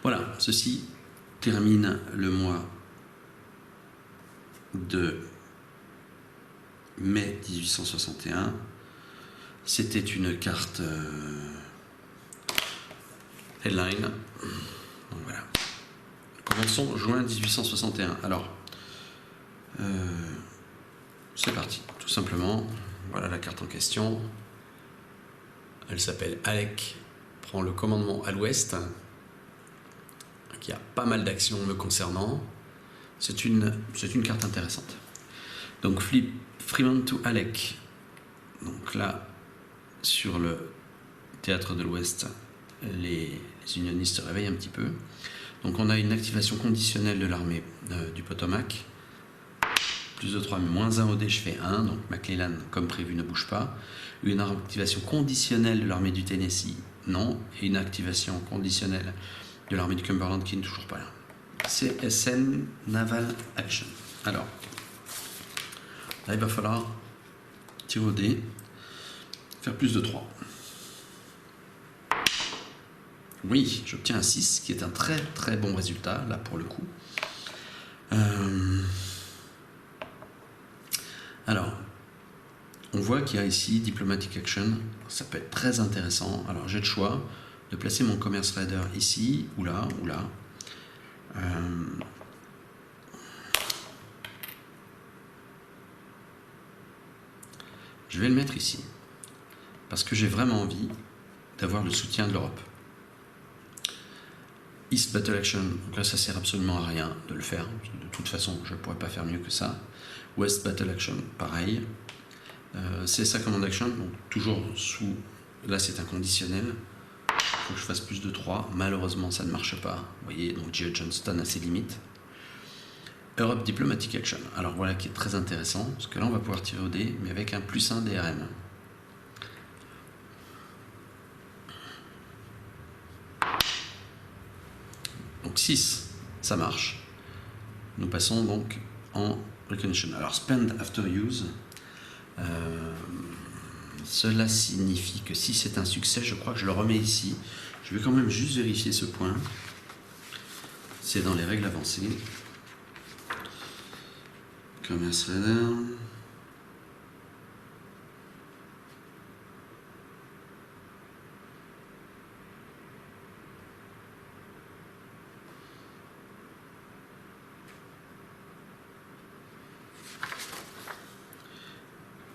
Voilà, ceci termine le mois de mai 1861. C'était une carte headline. Donc voilà. Commençons juin 1861. Alors, c'est parti. Tout simplement, voilà la carte en question. Elle s'appelle Alec prend le commandement à l'ouest. Il y a pas mal d'actions me concernant. C'est une carte intéressante. Donc Fremont to Alec. Donc là, sur le théâtre de l'Ouest, les unionistes se réveillent un petit peu. Donc on a une activation conditionnelle de l'armée du Potomac. Plus de 3, mais moins 1 au dé, je fais 1. Donc McClellan, comme prévu, ne bouge pas. Une activation conditionnelle de l'armée du Tennessee, non. Et une activation conditionnelle de l'armée du Cumberland qui n'est toujours pas là. CSN Naval Action. Alors, là il va falloir tirer au dé, faire plus de 3. Oui, j'obtiens un 6, qui est un très très bon résultat, là pour le coup. Alors, on voit qu'il y a ici Diplomatic Action, ça peut être très intéressant. Alors j'ai le choix de placer mon Commerce Raider ici, ou là, ou là. Je vais le mettre ici, parce que j'ai vraiment envie d'avoir le soutien de l'Europe. East Battle Action, donc là ça sert absolument à rien de le faire, de toute façon je ne pourrais pas faire mieux que ça. West Battle Action, pareil. CSA Command Action, donc toujours sous, là c'est un conditionnel, il faut que je fasse plus de 3, malheureusement ça ne marche pas, vous voyez, donc George Johnston a ses limites. Europe Diplomatic Action, alors voilà qui est très intéressant, parce que là on va pouvoir tirer au dé, mais avec un +1 DRM. Donc 6, ça marche. Nous passons donc en Recognition. Alors Spend After Use, cela signifie que si c'est un succès, je crois que je le remets ici. Je vais quand même juste vérifier ce point. C'est dans les règles avancées. Commerce Raider.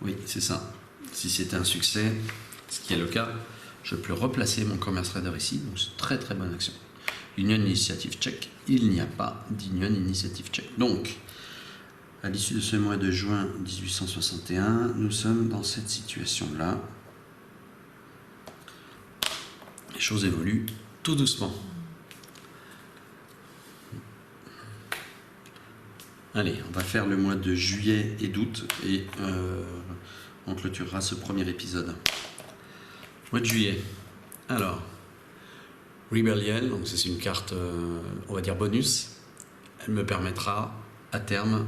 Oui, c'est ça. Si c'était un succès, ce qui est le cas, je peux replacer mon Commerce Raider ici. Donc c'est très très bonne action. Union Initiative Check. Il n'y a pas d'Union Initiative Check. Donc, à l'issue de ce mois de juin 1861, nous sommes dans cette situation-là. Les choses évoluent tout doucement. Allez, on va faire le mois de juillet et d'août et on clôturera ce premier épisode. Mois de juillet. Alors, Rebellion, donc c'est une carte, on va dire bonus. Elle me permettra à terme,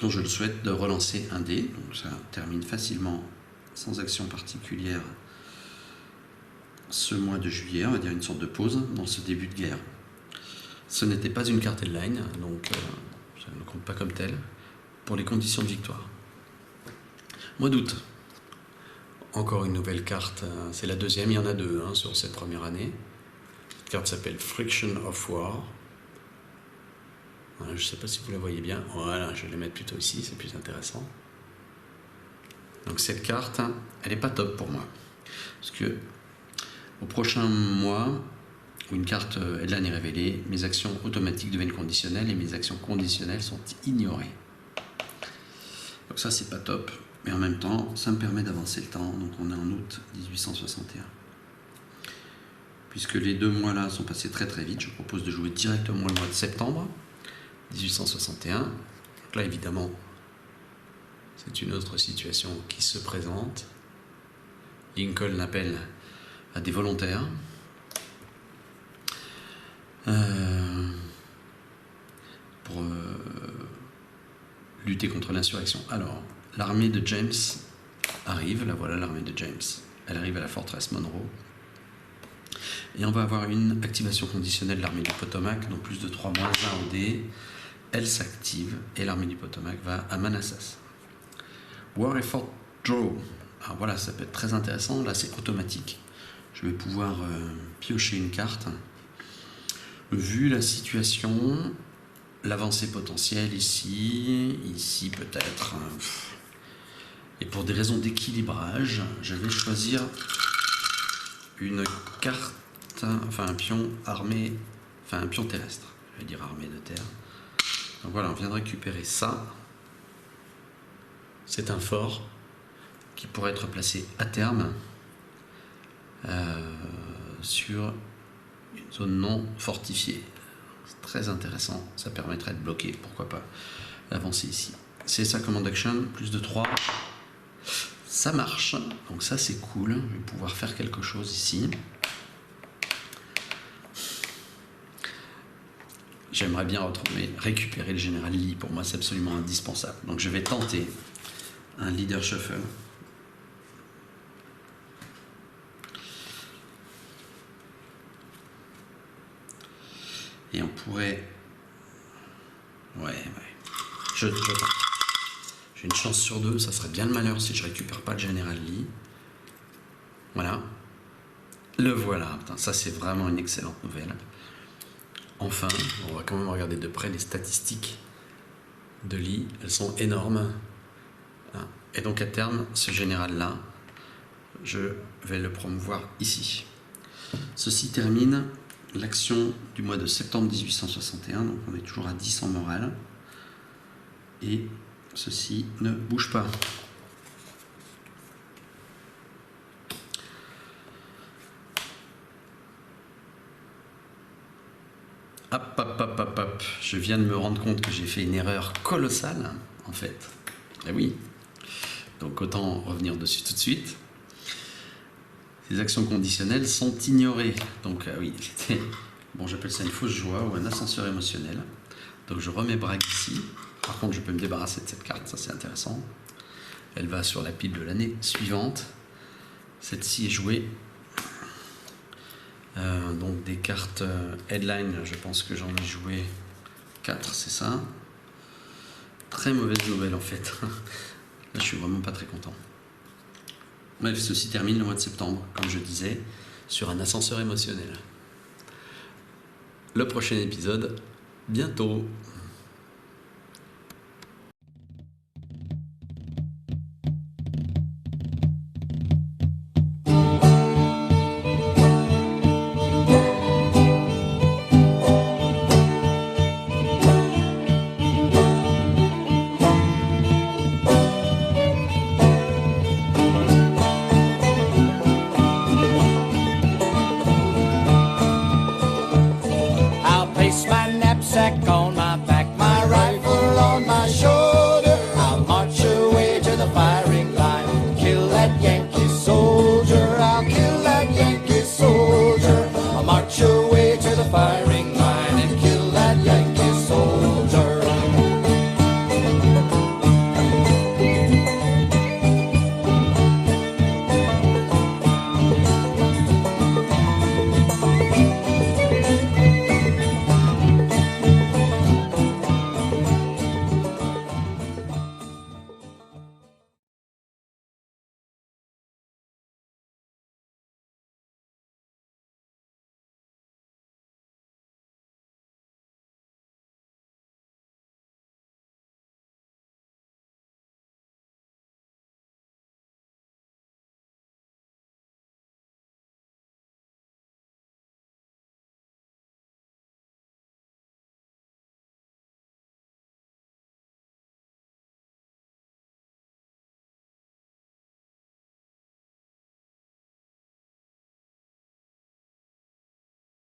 quand je le souhaite, de relancer un dé. Donc ça termine facilement, sans action particulière, ce mois de juillet. On va dire une sorte de pause dans ce début de guerre. Ce n'était pas une carte headline, donc ça ne compte pas comme telle, pour les conditions de victoire. Mois d'août. Encore une nouvelle carte, c'est la deuxième, il y en a deux sur cette première année. Cette carte s'appelle Friction of War. Voilà, je ne sais pas si vous la voyez bien. Voilà, je vais la mettre plutôt ici, c'est plus intéressant. Donc cette carte, elle n'est pas top pour moi. Parce que au prochain mois, où une carte headline est révélée, mes actions automatiques deviennent conditionnelles et mes actions conditionnelles sont ignorées. Donc ça, c'est pas top. Mais en même temps, ça me permet d'avancer le temps. Donc on est en août 1861. Puisque les 2 mois là sont passés très très vite, je propose de jouer directement le mois de septembre 1861. Donc là évidemment, c'est une autre situation qui se présente. Lincoln appelle à des volontaires. Pour lutter contre l'insurrection. Alors, l'armée de James arrive, là voilà l'armée de James, elle arrive à la forteresse Monroe, Et on va avoir une activation conditionnelle de l'armée du Potomac, donc plus de 3 moins 1 au dé. Elle s'active et l'armée du Potomac va à Manassas. War Effort Draw. Alors voilà, ça peut être très intéressant. Là, c'est automatique. Je vais pouvoir piocher une carte. Vu la situation, l'avancée potentielle ici peut-être. Et pour des raisons d'équilibrage, je vais choisir une carte, enfin un pion armé, enfin un pion terrestre. Je vais dire armée de terre. Donc voilà, on vient de récupérer ça. C'est un fort qui pourrait être placé à terme sur une zone non fortifiée. C'est très intéressant, ça permettrait de bloquer, pourquoi pas, l'avancer ici. C'est sa command action, plus de 3. Ça marche, donc ça c'est cool, je vais pouvoir faire quelque chose ici. J'aimerais bien récupérer le général Lee, pour moi c'est absolument indispensable. Donc je vais tenter un leader shuffle. Et on pourrait... Ouais. Je tente. J'ai une chance sur 2, ça serait bien le malheur si je récupère pas le général Lee. Voilà. Le voilà, putain, ça c'est vraiment une excellente nouvelle. Enfin, on va quand même regarder de près les statistiques de Lee, elles sont énormes. Et donc à terme, ce général-là, je vais le promouvoir ici. Ceci termine l'action du mois de septembre 1861, donc on est toujours à 10 en morale. Et ceci ne bouge pas. Hop. Je viens de me rendre compte que j'ai fait une erreur colossale, en fait. Eh oui. Donc autant revenir dessus tout de suite. Ces actions conditionnelles sont ignorées. Donc oui, bon, j'appelle ça une fausse joie ou un ascenseur émotionnel. Donc je remets Bragg ici. Par contre, je peux me débarrasser de cette carte, ça c'est intéressant. Elle va sur la pile de l'année suivante. Celle-ci est jouée. Donc des cartes headline, je pense que j'en ai joué 4, c'est ça. Très mauvaise nouvelle en fait. Là, je suis vraiment pas très content. Bref, ceci termine le mois de septembre, comme je disais, sur un ascenseur émotionnel. Le prochain épisode, bientôt.